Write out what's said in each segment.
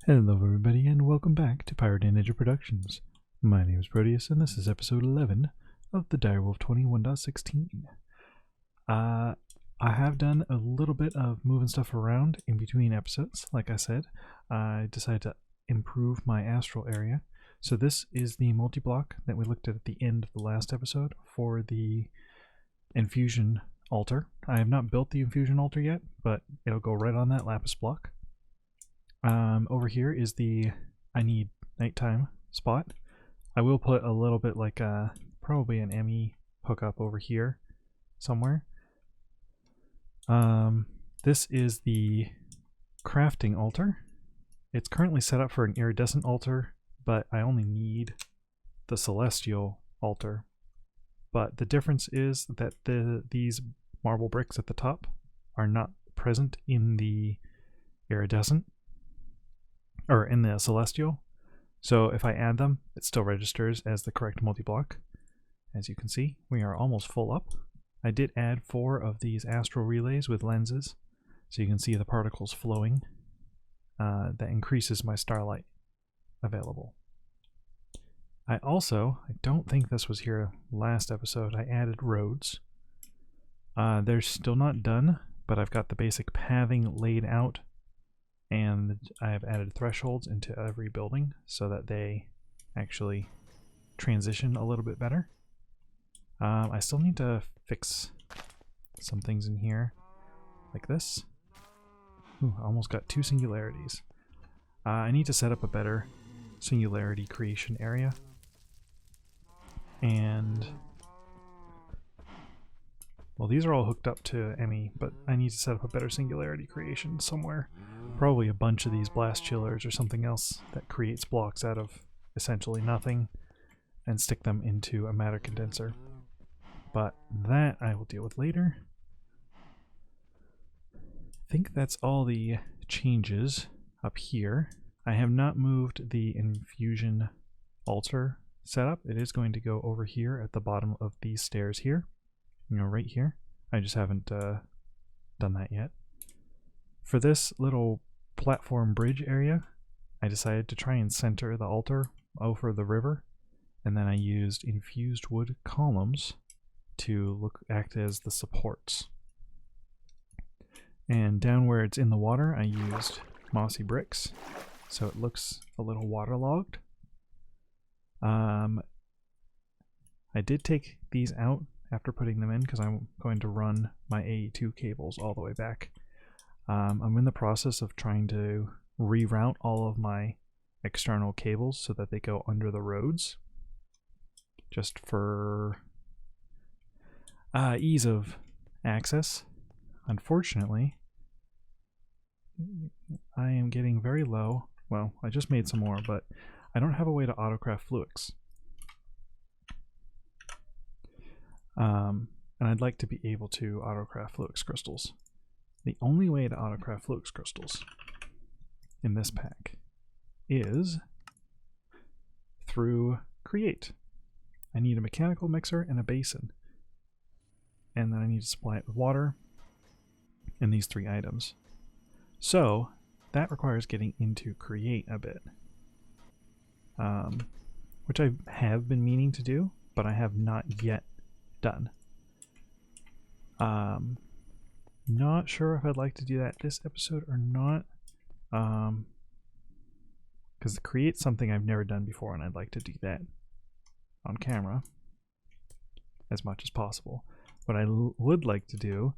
Hello everybody and welcome back to Pirate and Ninja Productions. My name is Proteus and this is episode 11 of the DireWolf20 1.16. I have done a little bit of moving stuff around in between episodes. Like I said, I decided to improve my astral area. So this is the multi-block that we looked at the end of the last episode for the Infusion altar. I have not built the Infusion altar yet, but it'll go right on that lapis block. Over here is the I need nighttime spot. I will put a little bit like probably an ME hookup over here somewhere. This is the crafting altar. It's currently set up for an iridescent altar, but I only need the celestial altar. But the difference is that these marble bricks at the top are not present in the iridescent or in the celestial. So if I add them, it still registers as the correct multi-block. As you can see, we are almost full up. I did add 4 of these astral relays with lenses, so you can see the particles flowing. That increases my starlight available. I don't think this was here last episode, I added roads. They're still not done, but I've got the basic pathing laid out, and I have added thresholds into every building so that they actually transition a little bit better. I still need to fix some things in here, like this. Ooh, I almost got 2 singularities. I need to set up a better singularity creation area. And well, these are all hooked up to ME, but I need to set up a better singularity creation somewhere. Probably a bunch of these blast chillers or something else that creates blocks out of essentially nothing and stick them into a matter condenser. But that I will deal with later. I think that's all the changes up here. I have not moved the Infusion altar setup. It is going to go over here at the bottom of these stairs here. You know, right here. I just haven't done that yet. For this little platform bridge area, I decided to try and center the altar over the river, and then I used infused wood columns to act as the supports. And down where it's in the water, I used mossy bricks, so it looks a little waterlogged. I did take these out after putting them in because I'm going to run my AE2 cables all the way back. I'm in the process of trying to reroute all of my external cables so that they go under the roads, just for ease of access. Unfortunately, I am getting very low. Well, I just made some more, but I don't have a way to autocraft fluix. And I'd like to be able to autocraft fluix crystals. The only way to autocraft fluix crystals in this pack is through create. I need a mechanical mixer and a basin. And then I need to supply it with water and these 3 items. So that requires getting into create a bit. Which I have been meaning to do, but I have not yet done. Not sure if I'd like to do that this episode or not, because create something I've never done before, and I'd like to do that on camera as much as possible. What I would like to do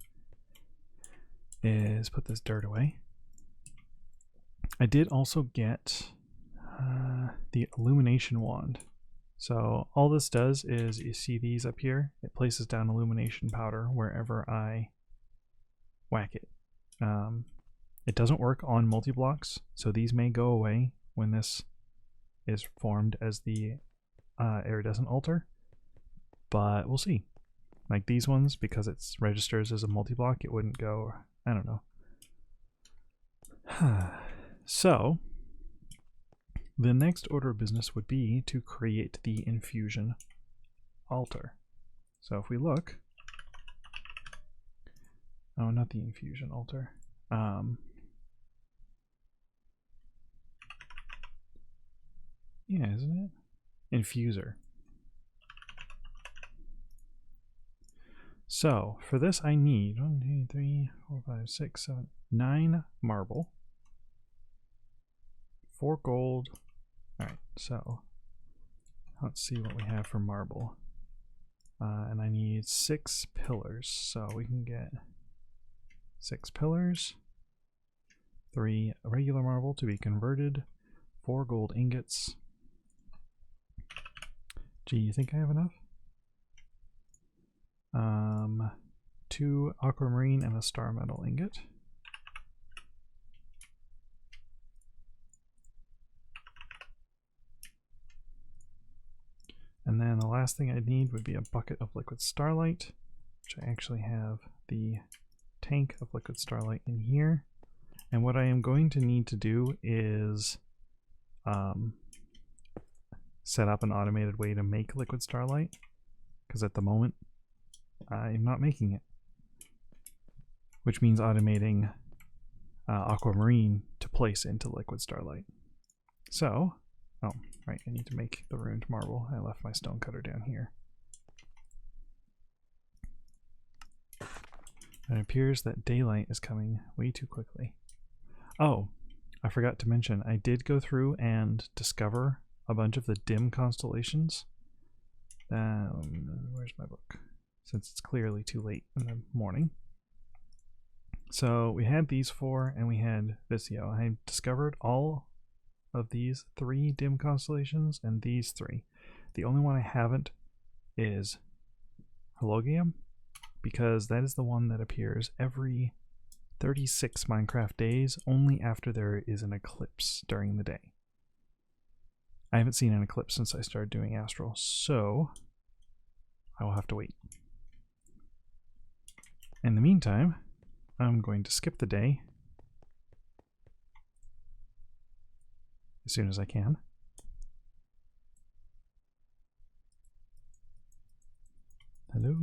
is put this dirt away. I did also get the illumination wand. So all this does is, you see these up here, it places down illumination powder wherever I whack it. It doesn't work on multi-blocks, so these may go away when this is formed as the iridescent altar, but we'll see. Like these ones, because it registers as a multi-block, it wouldn't go, I don't know. So the next order of business would be to create the Infusion altar. So if we look, oh, not the Infusion altar. Yeah, isn't it? Infuser. So for this I need 1, 2, 3, 4, 5, 6, 7, 9 marble, 4 gold. Alright, so let's see what we have for marble. And I need 6 pillars, so we can get 6 pillars, 3 regular marble to be converted, 4 gold ingots. Gee, you think I have enough? 2 aquamarine and a star metal ingot. And then the last thing I need would be a bucket of liquid starlight, which I actually have the tank of liquid starlight in here. And what I am going to need to do is set up an automated way to make liquid starlight, because at the moment I'm not making it, which means automating aquamarine to place into liquid starlight. So, oh, right, I need to make the ruined marble. I left my stone cutter down here. It appears that daylight is coming way too quickly. Oh, I forgot to mention, I did go through and discover a bunch of the dim constellations. Where's my book? Since it's clearly too late in the morning. So we had these 4 and we had Visio. I discovered all of these 3 dim constellations and these 3. The only one I haven't is Hologium, because that is the one that appears every 36 Minecraft days, only after there is an eclipse during the day. I haven't seen an eclipse since I started doing Astral, so I will have to wait. In the meantime, I'm going to skip the day as soon as I can. Hello.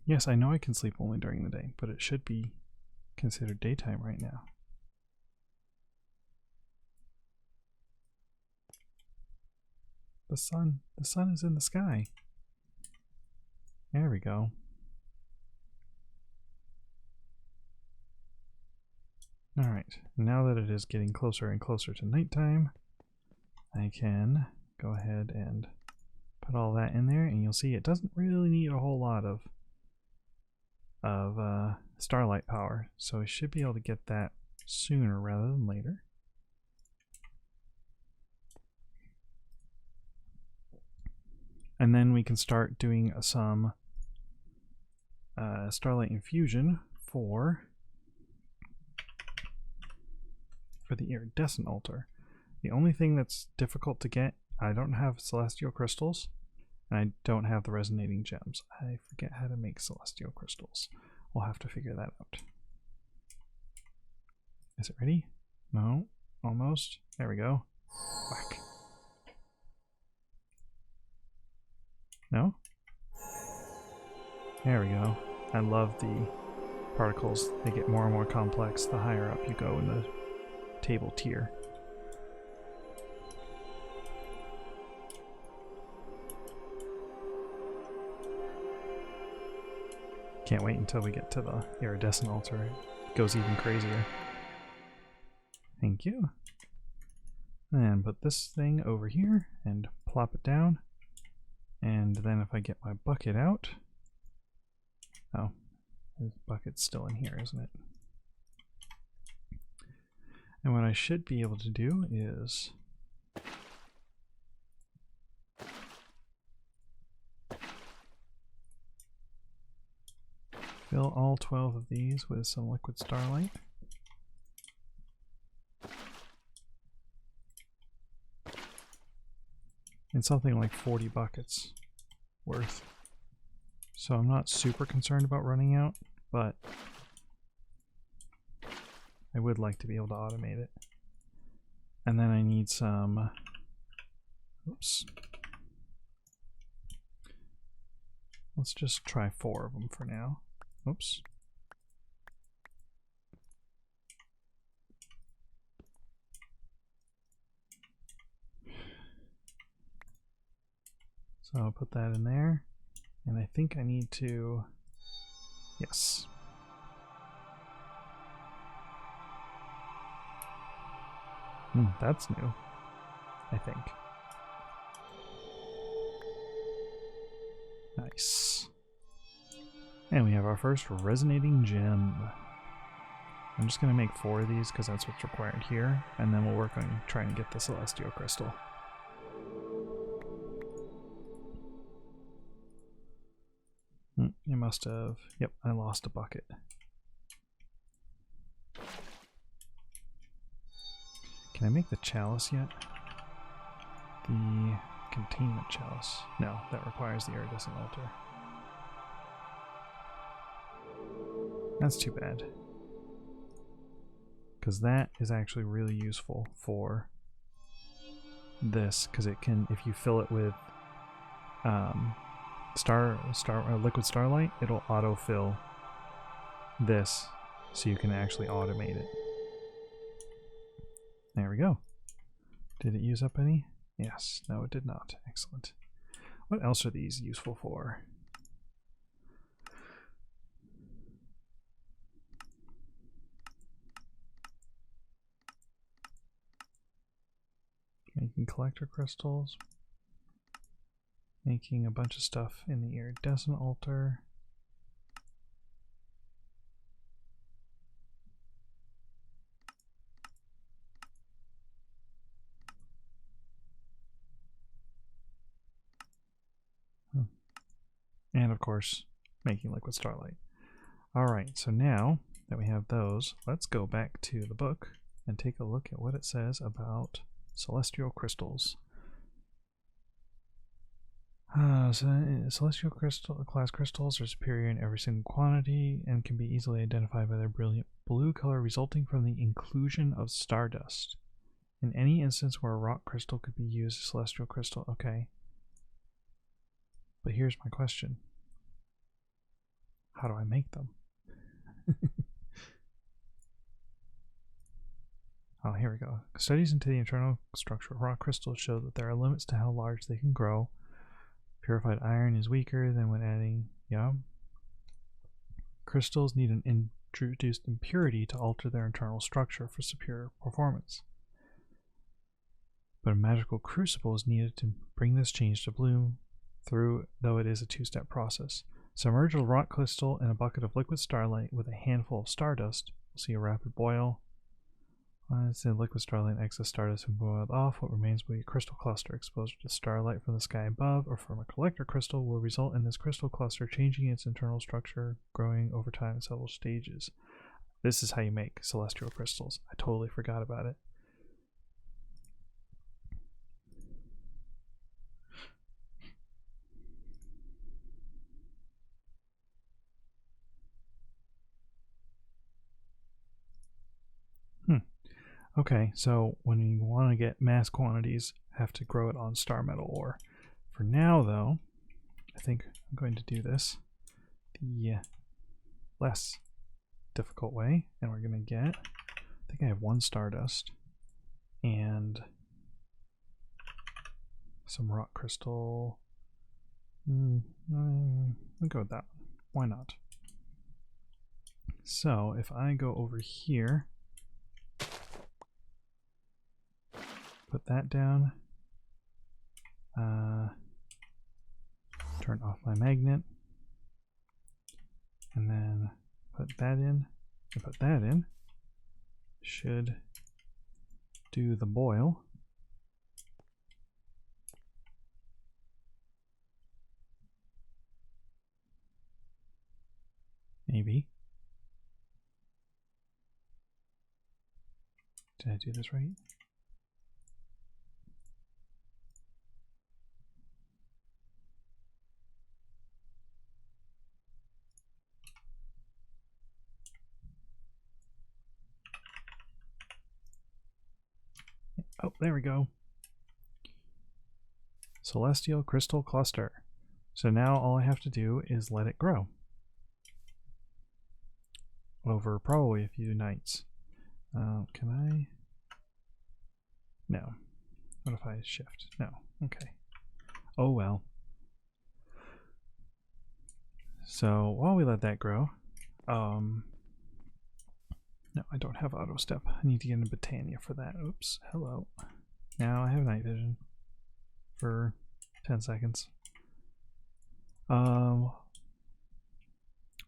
Yes, I know I can sleep only during the day, but it should be considered daytime right now. The sun is in the sky. There we go. Alright, now that it is getting closer and closer to nighttime, I can go ahead and put all that in there, and you'll see it doesn't really need a whole lot of starlight power, so I should be able to get that sooner rather than later. And then we can start doing some starlight infusion for the iridescent altar. The only thing that's difficult to get, I don't have celestial crystals, and I don't have the resonating gems. I forget how to make celestial crystals. We'll have to figure that out. Is it ready? No, almost. There we go. Whack. No? There we go. I love the particles. They get more and more complex the higher up you go in the table tier. Can't wait until we get to the iridescent altar. It goes even crazier. Thank you. And put this thing over here and plop it down. And then if I get my bucket out... Oh, the bucket's still in here, isn't it? And what I should be able to do is... fill all 12 of these with some liquid starlight. And something like 40 buckets worth. So I'm not super concerned about running out, but I would like to be able to automate it. And then I need some... Oops. Let's just try 4 of them for now. Oops. So I'll put that in there, and I think I need to, yes. That's new, I think. Nice. And we have our first resonating gem. I'm just going to make 4 of these because that's what's required here, and then we'll work on trying to get the celestial crystal. You must have... Yep, I lost a bucket. Can I make the chalice yet? The containment chalice. No, that requires the iridescent altar. That's too bad. Because that is actually really useful for this, because it can, if you fill it with liquid starlight, it'll autofill this, so you can actually automate it. There we go. Did it use up any? Yes. No, it did not. Excellent. What else are these useful for? Making collector crystals. Making a bunch of stuff in the iridescent altar. And of course, making liquid starlight. Alright, so now that we have those, let's go back to the book and take a look at what it says about celestial crystals. Celestial class crystals are superior in every single quantity and can be easily identified by their brilliant blue color resulting from the inclusion of stardust. In any instance where a rock crystal could be used as celestial crystal, okay. But here's my question. How do I make them? Oh, here we go. Studies into the internal structure of rock crystals show that there are limits to how large they can grow. Purified iron is weaker than when adding, crystals need an introduced impurity to alter their internal structure for superior performance. But a magical crucible is needed to bring this change to bloom through, though it is a 2-step process. Submerge a rock crystal in a bucket of liquid starlight with a handful of stardust. We'll see a rapid boil. Once the liquid starlight and excess stardust have boiled off, what remains will be a crystal cluster. Exposure to starlight from the sky above or from a collector crystal will result in this crystal cluster changing its internal structure, growing over time in several stages. This is how you make celestial crystals. I totally forgot about it. Okay, so when you want to get mass quantities, have to grow it on star metal ore. For now, though, I think I'm going to do this the less difficult way, and we're going to get, I think I have 1 stardust and some rock crystal. We'll go with that one. Why not? So if I go over here, put that down, turn off my magnet, and then put that in, and put that in. Should do the boil. Maybe. Did I do this right? Oh, there we go. Celestial crystal cluster. So now all I have to do is let it grow over probably a few nights. Can I? No. What if I shift? No. Okay. Oh well. So while we let that grow, no, I don't have auto step. I need to get into Botania for that. Oops, hello. Now I have night vision for 10 seconds. Well,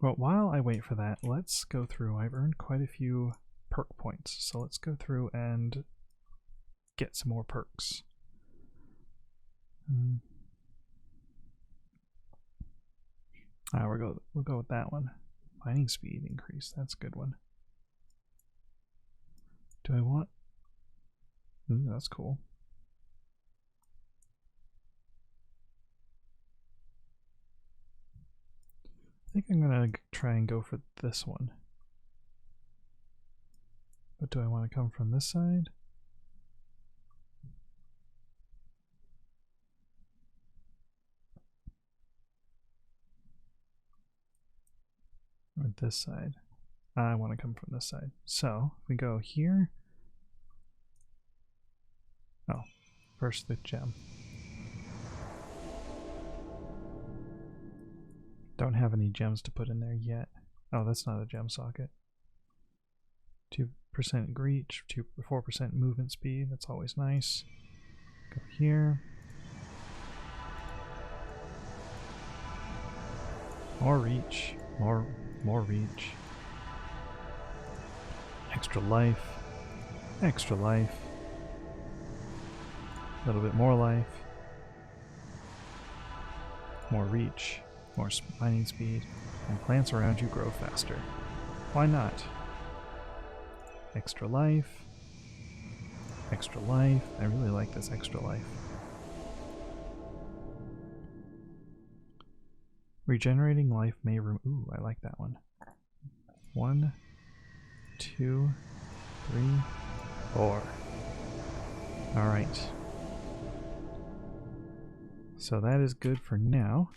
while I wait for that, let's go through. I've earned quite a few perk points, so let's go through and get some more perks. We'll go with that one. Mining speed increase, that's a good one. Do I want... Ooh, that's cool. I think I'm gonna try and go for this one. But do I want to come from this side? Or this side? I want to come from this side. So, if we go here... Oh, first the gem. Don't have any gems to put in there yet. Oh, that's not a gem socket. 2% reach, 4% movement speed, that's always nice. Go here. More reach, more reach. Extra life, extra life. A little bit more life. More reach, more mining speed, and plants around you grow faster. Why not? Extra life. Extra life. I really like this extra life. Regenerating life may ooh, I like that one. 1, 2, 3, 4. Alright. So that is good for now.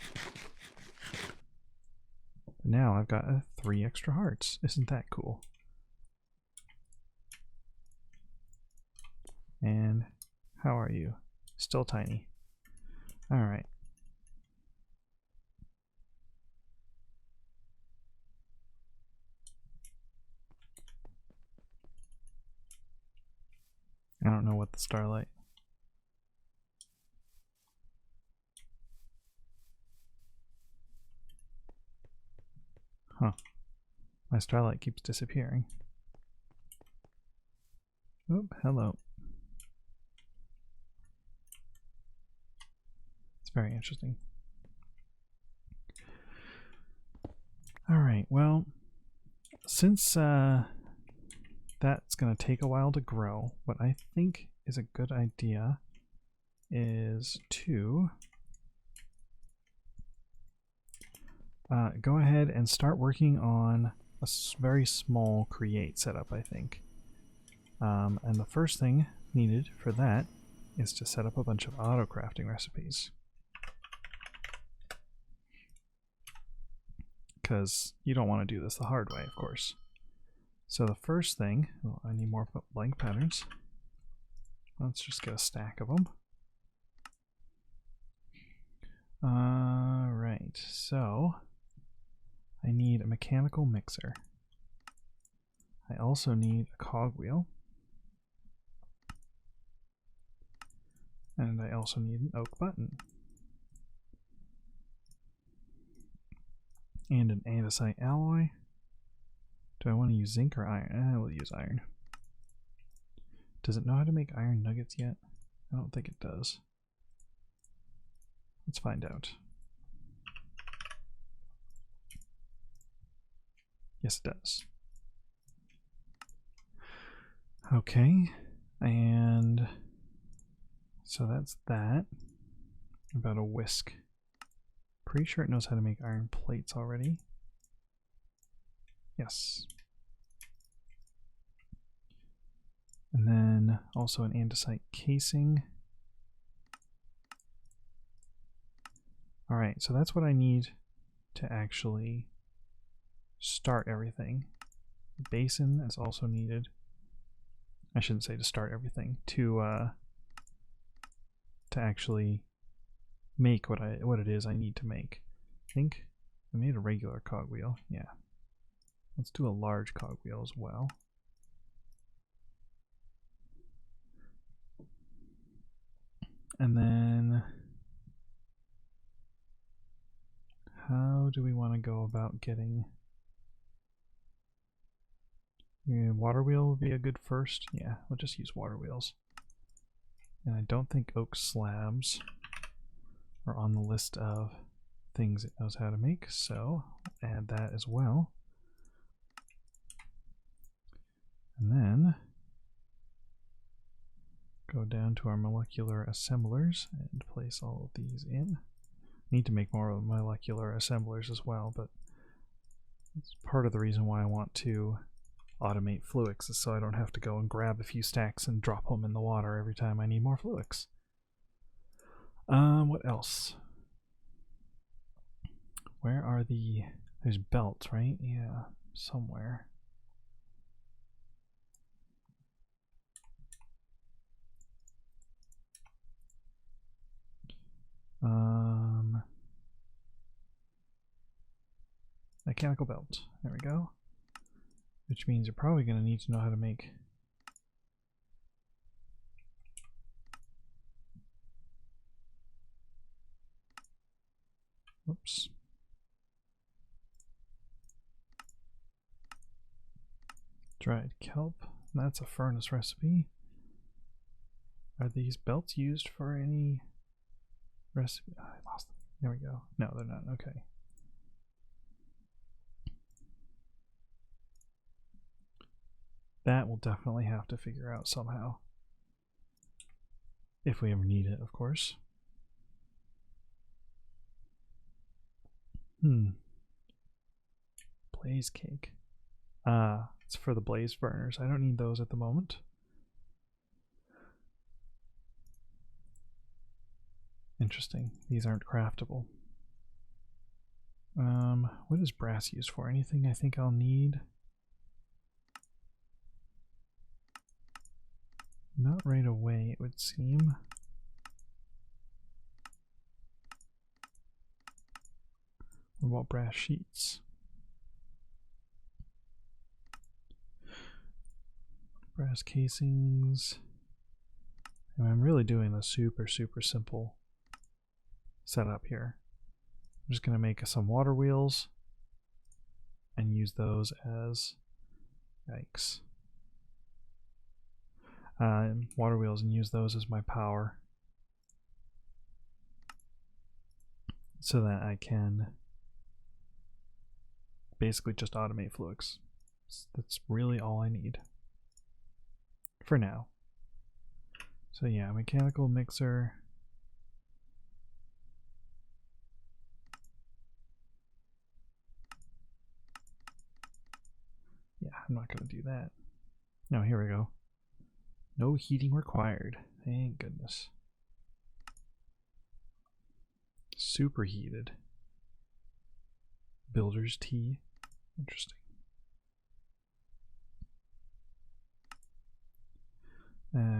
Now I've got 3 extra hearts. Isn't that cool? And how are you? Still tiny. Alright. I don't know what the starlight. Huh. My starlight keeps disappearing. Oop, hello. It's very interesting. Alright, well, since that's going to take a while to grow, what I think is a good idea is to go ahead and start working on a very small create setup, I think. And the first thing needed for that is to set up a bunch of auto crafting recipes. Because you don't want to do this the hard way, of course. So the first thing, well, I need more blank patterns. Let's just get a stack of them. Alright, so I need a mechanical mixer. I also need a cogwheel. And I also need an oak button. And an andesite alloy. Do I want to use zinc or iron? I will use iron. Does it know how to make iron nuggets yet? I don't think it does. Let's find out. Yes, it does. Okay, and so that's that. About a whisk. Pretty sure it knows how to make iron plates already. Yes. And then also an andesite casing. Alright, so that's what I need to actually start everything. The basin is also needed. I shouldn't say to start everything, to actually make what it is I need to make. I think We made a regular cogwheel. Yeah. Let's do a large cogwheel as well. And then how do we want to go about getting... water wheel would be a good first. Yeah, we'll just use water wheels. And I don't think oak slabs are on the list of things it knows how to make, so add that as well. And then go down to our molecular assemblers and place all of these in. Need to make more molecular assemblers as well, but it's part of the reason why I want to automate Fluix is so I don't have to go and grab a few stacks and drop them in the water every time I need more Fluix. What else? Where are the... There's belts, right? Yeah, somewhere. Mechanical belt. There we go. Which means you're probably going to need to know how to make... Oops. Dried kelp. That's a furnace recipe. Are these belts used for any recipe? Oh, I lost them. There we go. No, they're not. Okay. That we'll definitely have to figure out somehow. If we ever need it, of course. Blaze cake. It's for the blaze burners. I don't need those at the moment. Interesting. These aren't craftable. What is brass used for? Anything I think I'll need? Not right away, it would seem. What about brass sheets? Brass casings. And I'm really doing the super simple setup here. I'm just going to make some water wheels and use those as... Yikes. Water wheels and use those as my power so that I can basically just automate Fluix. That's really all I need for now. So yeah, mechanical mixer. Yeah, I'm not going to do that. No, here we go. No heating required. Thank goodness. Superheated. Builder's tea. Interesting.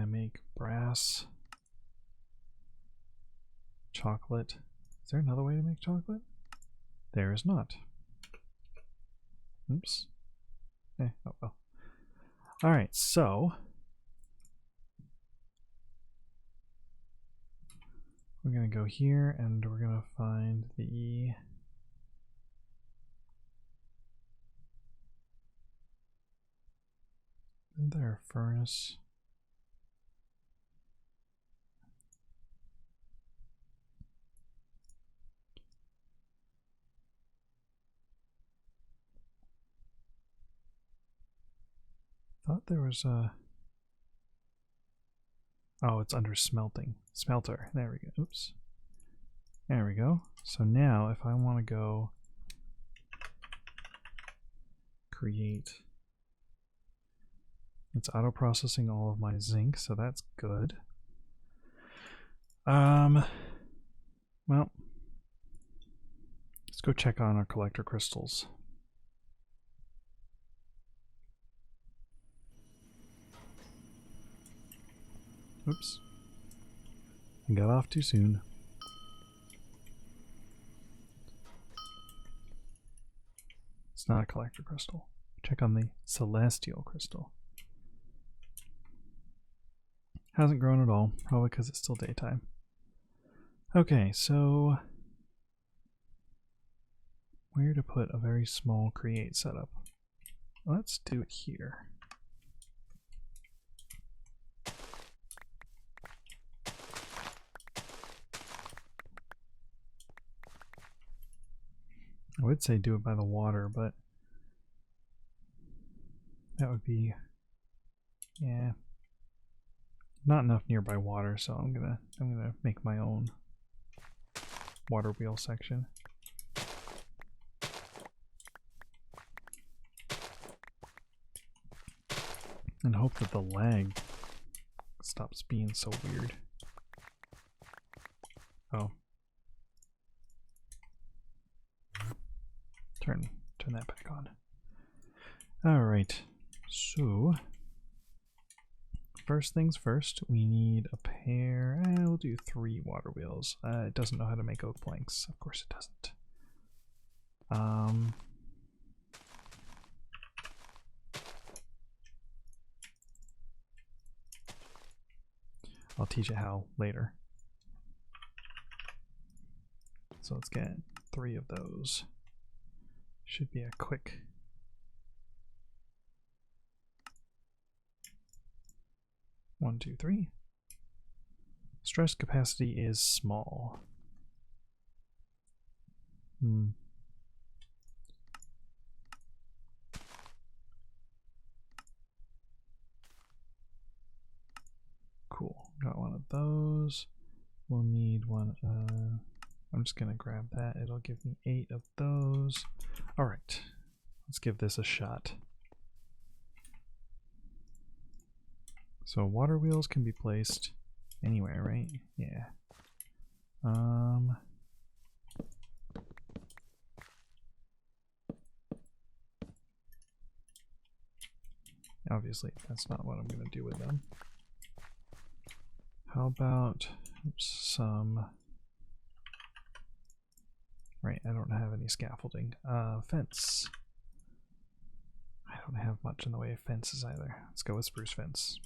Make brass. Chocolate. Is there another way to make chocolate? There is not. Oops. Oh well. Alright, so we're going to go here and we're going to find the isn't there a furnace? Thought there was a... Oh, it's under smelting. Smelter. There we go. Oops. There we go. So now if I want to go create... It's auto-processing all of my zinc, so that's good. Well, let's go check on our collector crystals. Oops. I got off too soon. It's not a collector crystal. Check on the celestial crystal. Hasn't grown at all, probably because it's still daytime. Okay, so where to put a very small create setup? Let's do it here. I would say do it by the water, but that would be, yeah, not enough nearby water, so I'm gonna make my own water wheel section. And hope that the lag stops being so weird. Oh. Turn that back on. Alright, so first things first, we need a pair, we'll do 3 water wheels. It doesn't know how to make oak planks, of course it doesn't. I'll teach it how later. So let's get 3 of those. Should be a quick. One, two, three. Stress capacity is small. Cool. Got one of those. We'll need one. I'm just gonna grab that. It'll give me 8 of those. All right. Let's give this a shot. So water wheels can be placed anywhere, right? Yeah. Obviously, that's not what I'm going to do with them. How about some... Right, I don't have any scaffolding. Fence. I don't have much in the way of fences either. Let's go with spruce fence.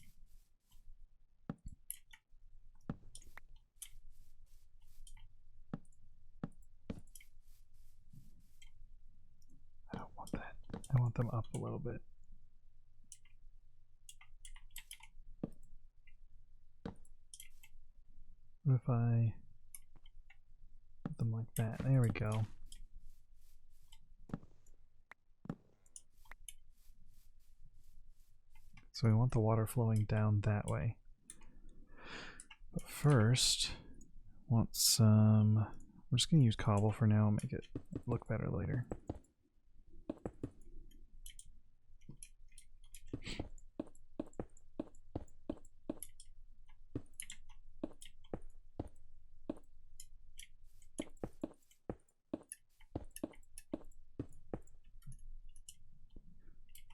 I don't want that. I want them up a little bit. What if I put them like that? There we go. So we want the water flowing down that way. But first, I want some... I'm just going to use cobble for now and make it look better later.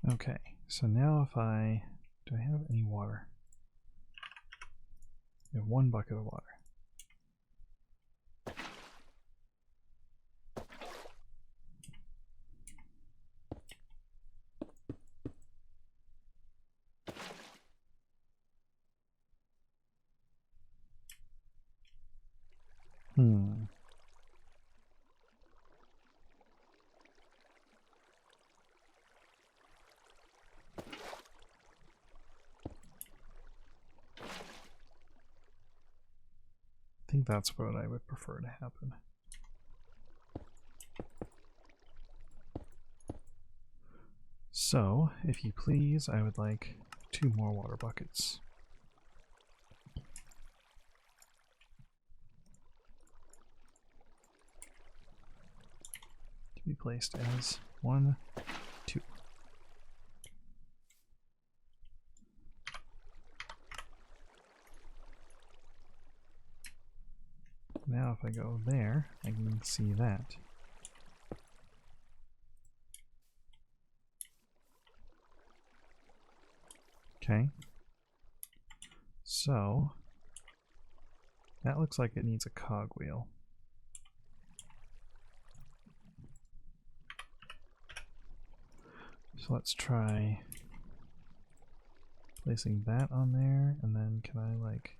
Okay, so now if I... Do I have any water? I have 1 bucket of water. I think that's what I would prefer to happen. So, if you please, I would like 2 more water buckets. To be placed as 1, 2. Now if I go there, I can see that. Okay. So, that looks like it needs a cogwheel. So let's try placing that on there, and then can I like...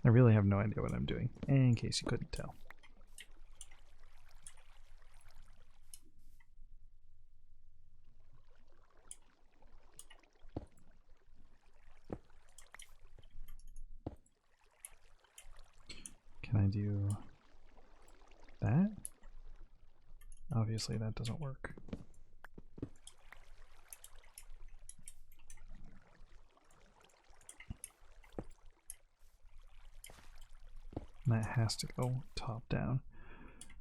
I really have no idea what I'm doing, in case you couldn't tell. Can I do that? Obviously that doesn't work. That has to go top down.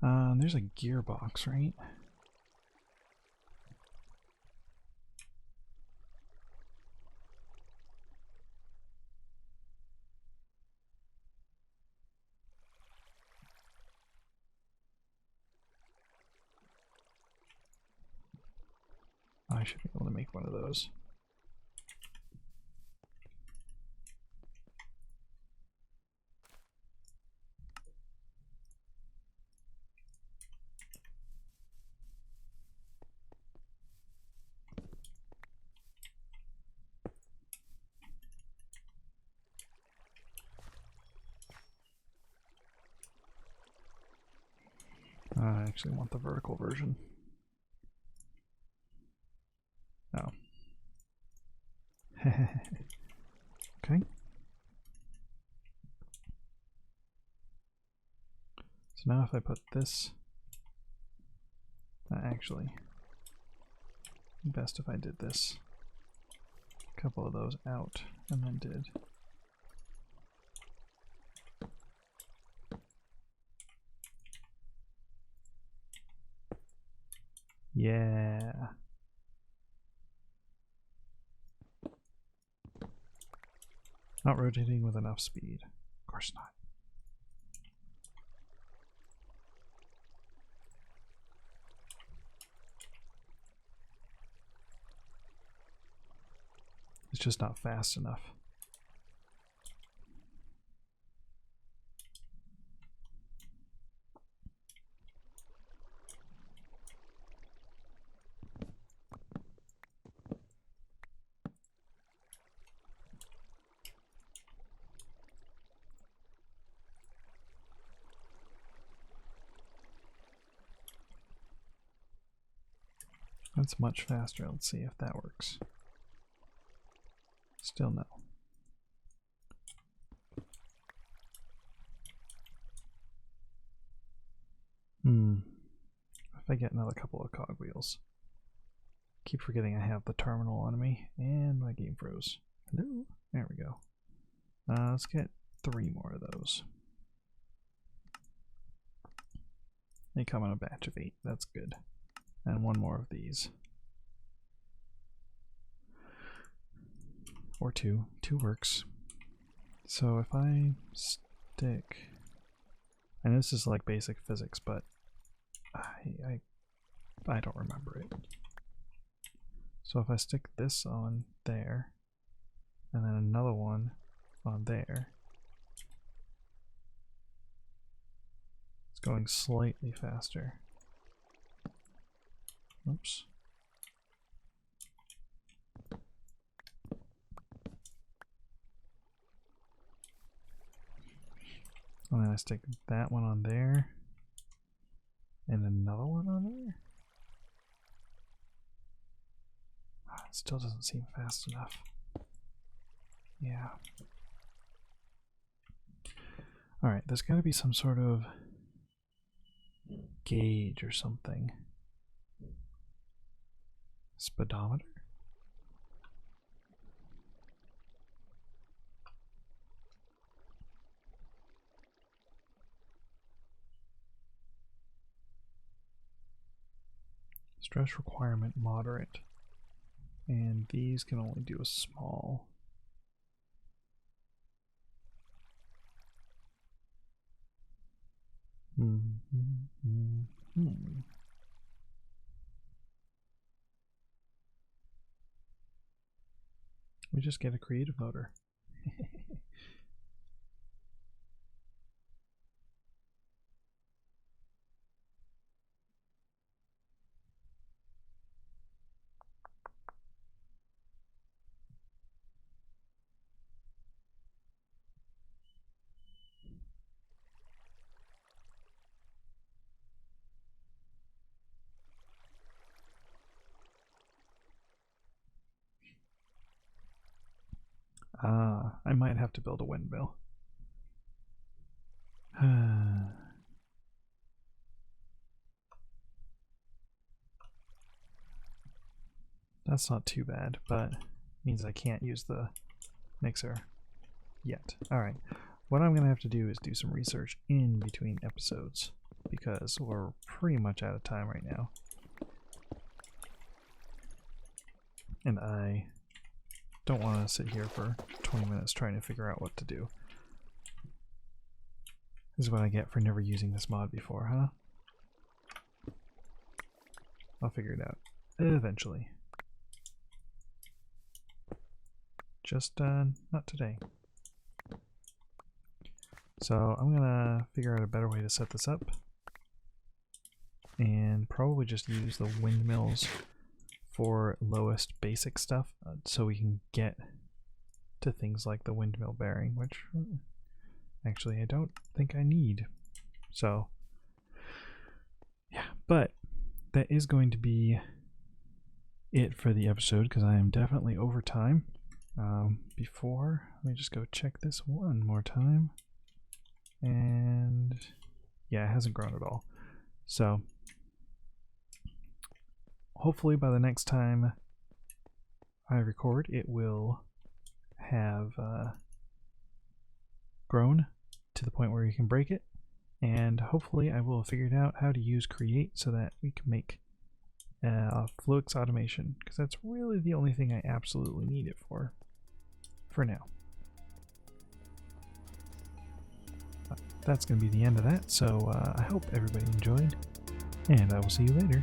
There's a gearbox, right? I should be able to make one of those. I actually want the vertical version. Oh. Okay. So now if I put this, actually, best if I did this. A couple of those out and then did. Yeah. Not rotating with enough speed. Of course not. It's just not fast enough. That's much faster. Let's see if that works. Still no. If I get another couple of cogwheels. Keep forgetting I have the terminal on me, and my game froze. Hello? There we go. Let's get 3 more of those. They come in a batch of 8. That's good. And 1 more of these. Or 2. 2 works. So if I stick... I know this is like basic physics, but I don't remember it. So if I stick this on there, and then another one on there, it's going slightly faster. Oops. And then I stick that one on there, and another one on there. It still doesn't seem fast enough. Yeah. Alright, there's got to be some sort of gauge or something. Speedometer? Stress requirement moderate. And these can only do a small. We just get a creative motor. I might have to build a windmill. That's not too bad, but means I can't use the mixer yet. Alright, what I'm going to have to do is do some research in between episodes because we're pretty much out of time right now. And I don't want to sit here for 20 minutes trying to figure out what to do. This is what I get for never using this mod before, huh? I'll figure it out eventually. Just not today. So I'm gonna figure out a better way to set this up and probably just use the windmills for lowest basic stuff so we can get to things like the windmill bearing, which actually I don't think I need. So yeah, but that is going to be it for the episode because I am definitely over time. Before, let me just go check this one more time. And yeah, it hasn't grown at all. So hopefully by the next time I record, it will have grown to the point where you can break it. And hopefully I will have figured out how to use Create so that we can make Fluix automation, because that's really the only thing I absolutely need it for now. That's going to be the end of that, so I hope everybody enjoyed, and I will see you later.